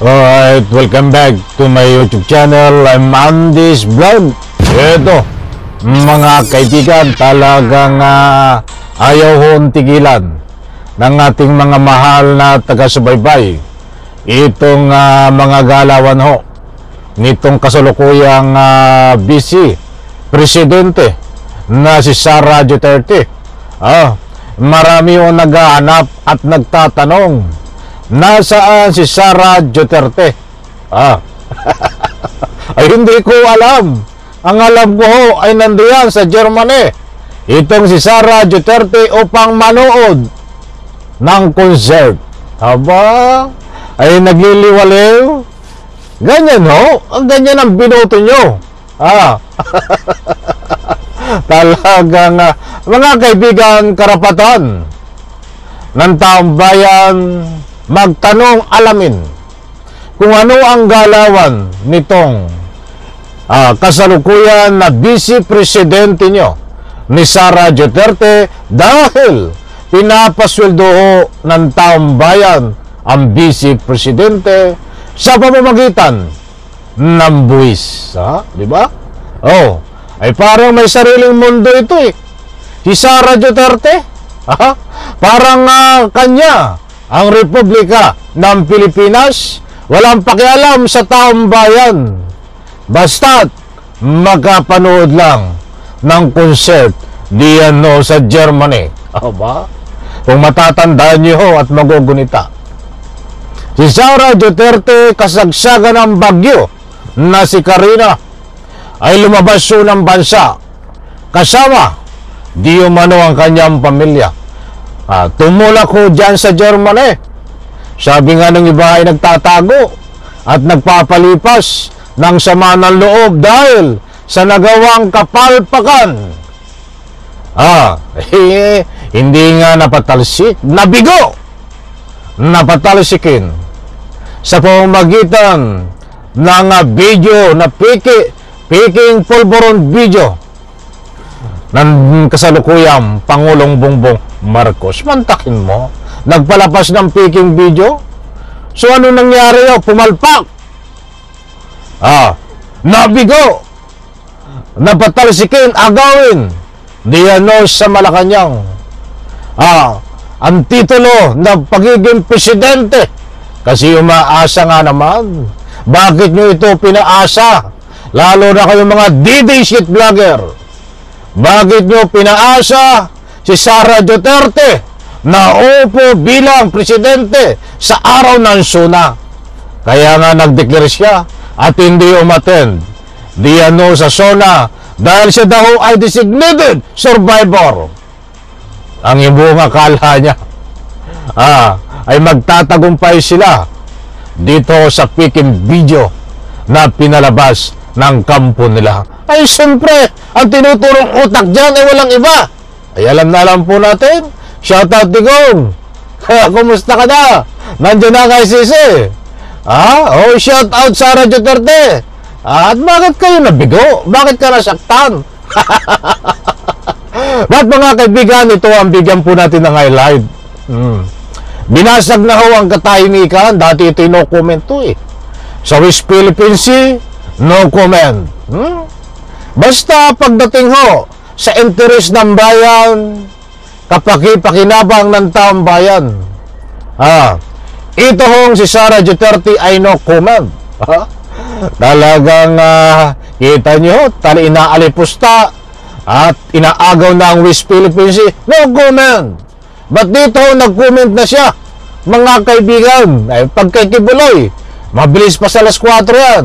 Alright, welcome back to my YouTube channel. I'm Andy's Vlog. Ito, mga kaibigan, talagang ayaw hong tigilan ng ating mga mahal na taga-subaybay itong mga galawan ho nitong kasalukuyang vice presidente na si Sara Duterte. Marami hong naghahanap at nagtatanong, nasaan si Sara Duterte? Ay hindi ko alam. Ang alam ko ho ay nandiyan sa Germany itong si Sara Duterte upang manood ng concert. Aba, ay nagliliwaliw. Ganyan ho, ang ganyan ang binoto nyo. Talagang mga kaibigan, karapatan ng taong bayan magtanong, alamin kung ano ang galawan nitong kasalukuyan na vice presidente nyo ni Sara Duterte, dahil pinapasweldo ng taong bayan ang vice presidente sa pamamagitan ng buwis. Di ba? Ay parang may sariling mundo ito eh. Si Sara Duterte, parang kanya ang Republika ng Pilipinas, walang pakialam sa taong bayan. Basta't magkapanood lang ng concert diyan sa Germany. Ba? Kung matatandaan niyo ho at magugunita, si Sara Duterte, kasagsagan ng bagyo na si Karina, ay lumabas ng bansa kasama di umano ang kanyang pamilya. Tumulak ko dyan sa Germany. Sabi nga ng iba ay nagtatago at nagpapalipas ng sama ng loob dahil sa nagawang kapalpakan. Hindi nga napatalsik, nabigo, napatalsikin sa pamamagitan ng video na peking pulburon video ng kasalukuyang Pangulong Bongbong Marcos. Mantakin mo, nagpalapas ng peking video. So ano nangyari? Pumalpak, nabigo, napatalsikin, agawin diyan sa Malacanang. Ang titulo ng pagiging presidente, kasi umaasa nga naman. Bakit nyo ito pinaasa? Lalo na kayong mga DD shit vlogger. Bakit nyo pinaasa si Sara Duterte na upo bilang presidente sa araw ng SONA? Kaya nga nagdeclare siya at hindi umattend diyan sa SONA dahil siya daw ay designated survivor. Ang buong akala niya ay magtatagumpay sila dito sa peking video na pinalabas ng kampo nila. Ay siyempre, ang tinuturong utak dyan ay walang iba. Ay alam na alam po natin. Shoutout Digong. Kumusta ka na? Nandiyan na kay Sisi. Shoutout Sara Duterte. At bakit kayo nabigo? Bakit ka nasaktan? Ba't mga kaibigan, ito ang bigyan po natin ng highlight. Binasag na ho ang katahimikan. Dati ito no comment to eh. Sa West Philippine Sea, no comment. Basta pagdating ho sa interes ng bayan, kapaki-pakinabang ng taong bayan, ito hong si Sara Duterte ay no comment. Talagang kita nyo, inaalipusta at inaagaw na ang West Philippine Sea, no comment. But dito nag-comment na siya, mga kaibigan. Ay pagkakibuloy, mabilis pa sa alas 4 yan,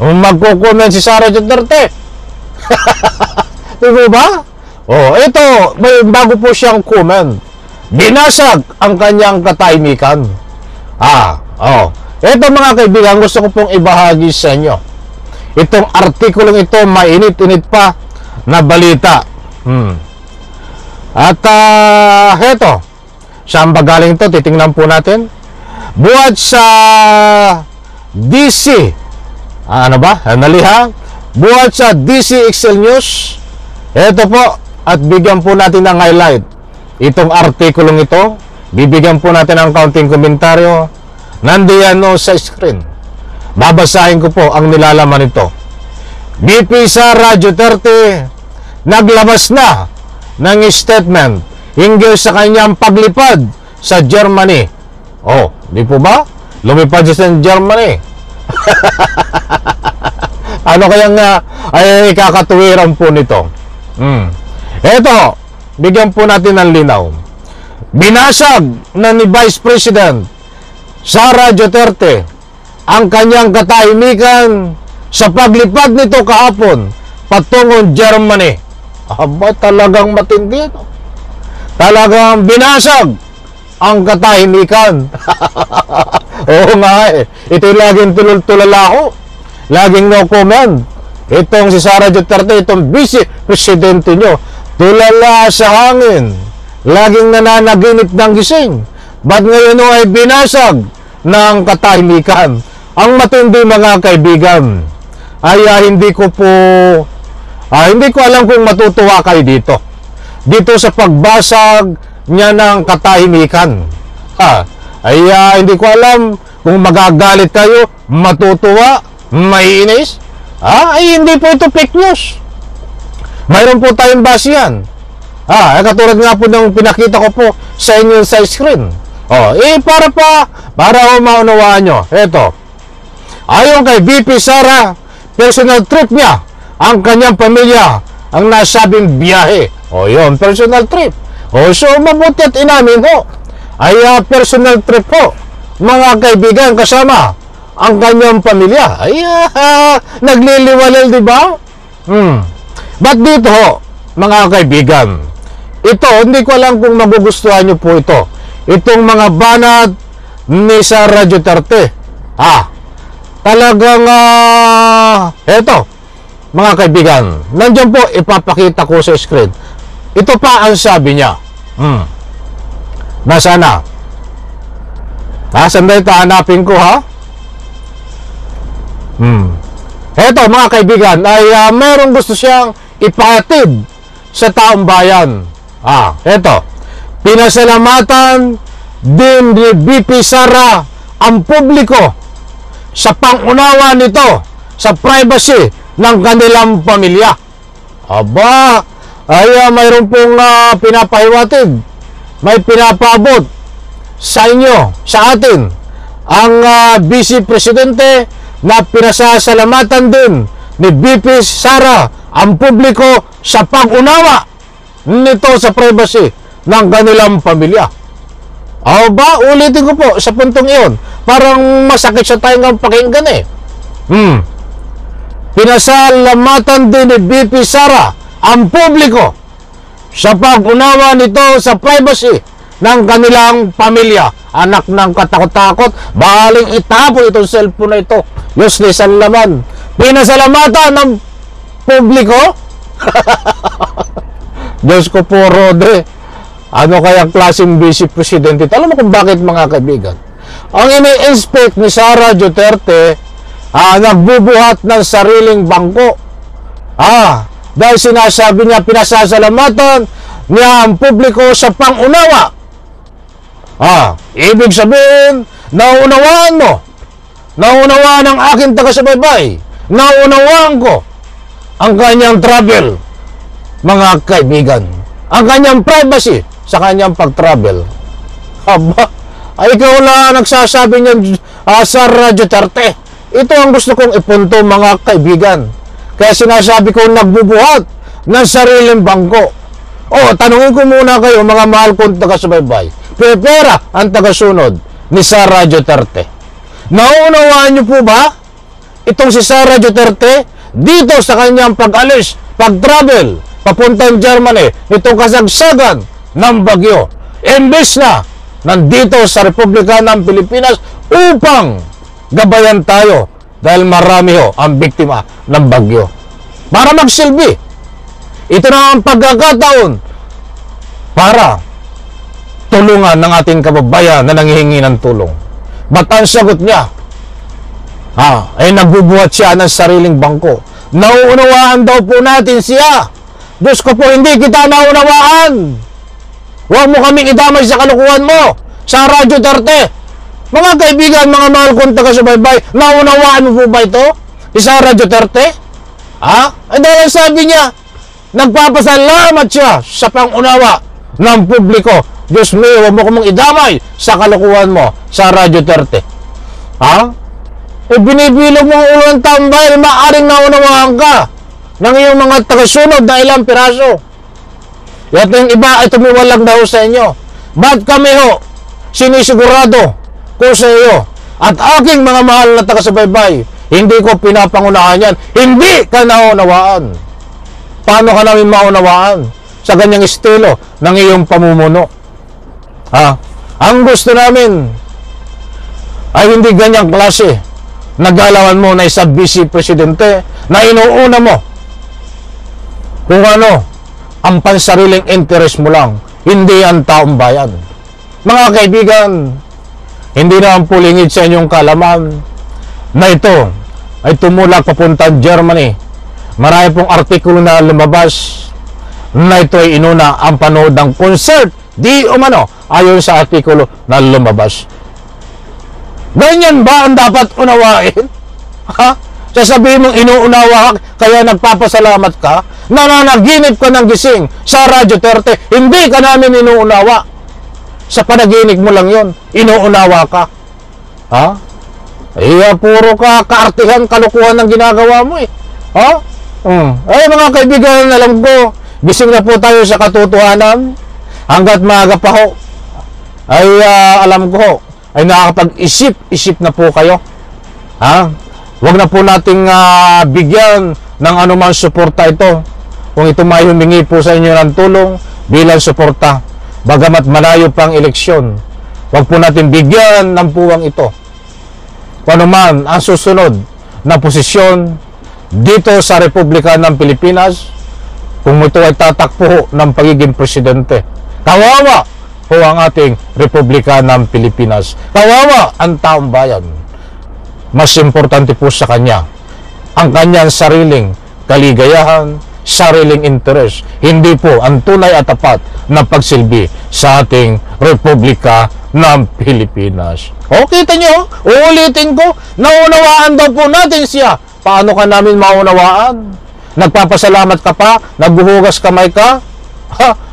magko-comment si Sara Duterte. Diba ba? Ito, may bago po siyang comment. Binasag ang kanyang katahimikan. Ito mga kaibigan, gusto ko pong ibahagi sa inyo. Itong artikulong ito, mainit-init pa na balita. At heto, saan ba galing ito? Titingnan po natin. Buhat sa DC. Naliha? Buhat sa DC Excel News. Ito po, at bigyan po natin ng highlight itong artikulong ito. Bibigyan po natin ng kaunting komentaryo. Nandiyan sa screen. Babasahin ko po ang nilalaman nito. VP Sara Duterte naglabas na ng statement hinggil sa kanyang paglipad sa Germany. Oh, di po ba? Lumipad siya sa Germany. Ano kaya nga ay kakatuwiran po nito? Eto, bigyan po natin ng linaw. Binasag na ni Vice President Sara Duterte ang kanyang katahimikan sa paglipad nito kahapon patungong Germany. Aba, talagang matindi, no? Talagang binasag ang katahimikan. Oo nga eh. Ito laging tulala ko. Laging no comment. Itong si Sara Duterte, itong vice presidente nyo, tulala sa hangin. Laging nananaginip ng gising. Ba't ngayon ay binasag ng katahimikan? Ang matindi, mga kaibigan, ay hindi ko alam kung matutuwa kayo dito sa pagbasag niya ng katahimikan. Hindi ko alam kung magagalit kayo, matutuwa, maiinis. Ay hindi po ito fake news. Mayroon po tayong basihan. Katulad nga po ng pinakita ko po sa inyo sa screen. Para maunawaan nyo. Ito. Ayon kay VP Sara, personal trip niya ang kanyang pamilya ang nasabing biyahe. Yun, personal trip. So mabuti at inamin ho. Personal trip po, mga kaibigan, kasama ang kanyang pamilya. Nagliliwalil, di ba? But dito ho, mga kaibigan, ito, hindi ko alam kung magugustuhan nyo po ito. Itong mga banat ni Sara Duterte. Talagang, eto, mga kaibigan, nandiyan po, ipapakita ko sa screen. Ito pa ang sabi niya. Nasaan na? Sandali, hanapin ko, ha? Eto, mga kaibigan, ay merong gusto siyang ipatid sa taong bayan. Eto, pinasalamatan din ni VP Sara ang publiko sa pangunawa nito sa privacy ng kanilang pamilya. Aba, mayroon pong pinapahiwatig, may pinapabot sa inyo, sa atin, ang Vice Presidente na pinasasalamatan din ni VP Sara ang publiko sa pag-unawa nito sa privacy ng kanilang pamilya. Ulitin ko po sa puntong iyon. Parang masakit sa tayong pakinggan eh. Pinasalamatan din ni VP Sara ang publiko sa pag-unawa nito sa privacy ng kanilang pamilya. Anak ng katakot-takot, baling itapon itong cellphone na ito. Useless ang laman. Pinasalamatan ng publiko? Diyos ko po, Rodre. Ano kayang klaseng vice presidente? Alam mo kung bakit, mga kaibigan? Ang ini-inspect ni Sara Duterte, nagbubuhat ng sariling bangko. Dahil sinasabi niya, pinasasalamatan niya ang publiko sa pangunawa. Ibig sabihin, naunawaan mo. Naunawaan ng aking taga-subaybay. Naunawaan ko ang kanyang travel, mga kaibigan. Ang kanyang privacy sa kanyang pag-travel. Ikaw na nagsasabi niyan, Sara Duterte. Ito ang gusto kong ipunto, mga kaibigan. Kaya sinasabi ko, nagbubuhat ng sariling bangko. Tanungin ko muna kayo, mga mahal kong taga-subaybay. Pera ang tagasunod ni Sara Duterte. Nauunawaan niyo po ba itong si Sara Duterte dito sa kanyang pag-alis, pag-travel, papuntang Germany, itong kasagsagan ng bagyo. Imbes na nandito sa Republika ng Pilipinas upang gabayan tayo dahil marami ang biktima ng bagyo. Para magsilbi. Ito na ang pagkakataon para tulungan ng ating kababayan na nanghihingi ng tulong. Ba't ang sagot niya? Ay nagbubuhat siya ng sariling bangko. Nauunawaan daw po natin siya. Diyos ko po, hindi kita naunawaan. Huwag mo kaming idamay sa kalukuhan mo. Sara Duterte, Mga kaibigan, mga mahal kong taga-subaybay, naunawaan mo po ba ito? Si Sara Duterte? Ay dahil sabi niya, nagpapasalamat siya sa pangunawa ng publiko. Diyos mo, huwag mo kumang idamay sa kalokohan mo, Sara Duterte. Binibilog mo ang ulo ng taong bayan, maaaring naunawaan ka ng iyong mga tagasunod na ilang piraso. At yung iba ay tumiwalag daw sa inyo. Ba't kami sinisigurado ko sa iyo at aking mga mahal na taga-subaybay, hindi ko pinapangunahan yan. Hindi ka naunawaan. Paano ka namin maunawaan sa ganyang estilo ng iyong pamumuno? Ang gusto namin ay hindi ganyang klase. Nagalawan mo na isa vice presidente na inuuna mo kung ano ang pansariling interest mo lang, hindi ang taong bayan. Mga kaibigan, hindi na ang pulingid sa inyong kalaman na ito ay tumulak papuntang Germany. Marami pong artikulo na lumabas na ito ay inuna ang panood ng concert di umano ayon sa artikulo na lumabas. Ganyan ba ang dapat unawain? Sasabihin mong inuunawa ka, kaya nagpapasalamat ka, nananaginip ka ng gising, Sara Duterte, hindi ka namin inuunawa. Sa panaginip mo lang yon, inuunawa ka. Puro ka kaartihan, kalukuhan ng ginagawa mo eh. Ay mga kaibigan, alam ko, gising na po tayo sa katotohanan. Hanggat maaga pa ay alam ko, ay nakakapag-isip na po kayo. Huwag na po nating bigyan ng anumang suporta ito. Kung ito may humingi po sa inyo ng tulong bilang suporta, bagamat malayo pang eleksyon, huwag po natin bigyan ng puwang ito. Kung ano man ang susunod na posisyon dito sa Republika ng Pilipinas, kung ito ay tatakbo ng pagiging presidente, kawawa po ang ating Republika ng Pilipinas. Kawawa ang taong bayan. Mas importante po sa kanya ang kanyang sariling kaligayahan, sariling interes, hindi po ang tunay at tapat na pagsilbi sa ating Republika ng Pilipinas. Kita nyo, uulitin ko, naunawaan daw po natin siya. Paano ka namin maunawaan? Nagpapasalamat ka pa? Nagbuhugas kamay ka?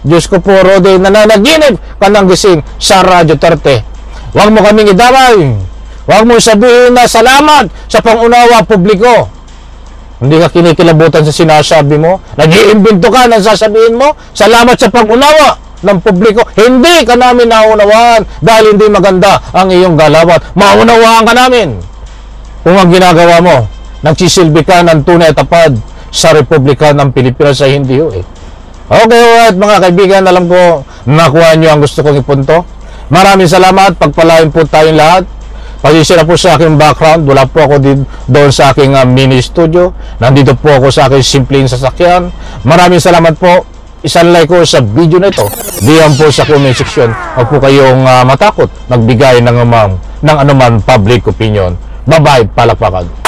Diyos ko po, Rode, nananaginip ka ng gising, Sara Duterte. Huwag mo kaming idamay. Huwag mo sabihin na salamat sa pangunawa publiko. Hindi ka kinikilabutan sa sinasabi mo. Nag-iimbento ka ng sasabihin mo. Salamat sa pangunawa ng publiko. Hindi ka namin naunawaan dahil hindi maganda ang iyong galawan. Maunawaan ka namin. Kung ang ginagawa mo, nagsisilbi ka ng tunay at tapat sa Republika ng Pilipinas ay hindi Okay, alright mga kaibigan, alam ko nakuha nyo ang gusto kong ipunto. Maraming salamat, pagpalain po tayong lahat. Pasensya na po sa aking background, wala po ako doon sa aking mini studio. Nandito po ako sa aking simpleng sasakyan. Maraming salamat po. Isang like ko sa video na ito. Diyan po sa comment section. Huwag po kayong matakot magbigay ng anuman public opinion. Bye-bye, palakpakan.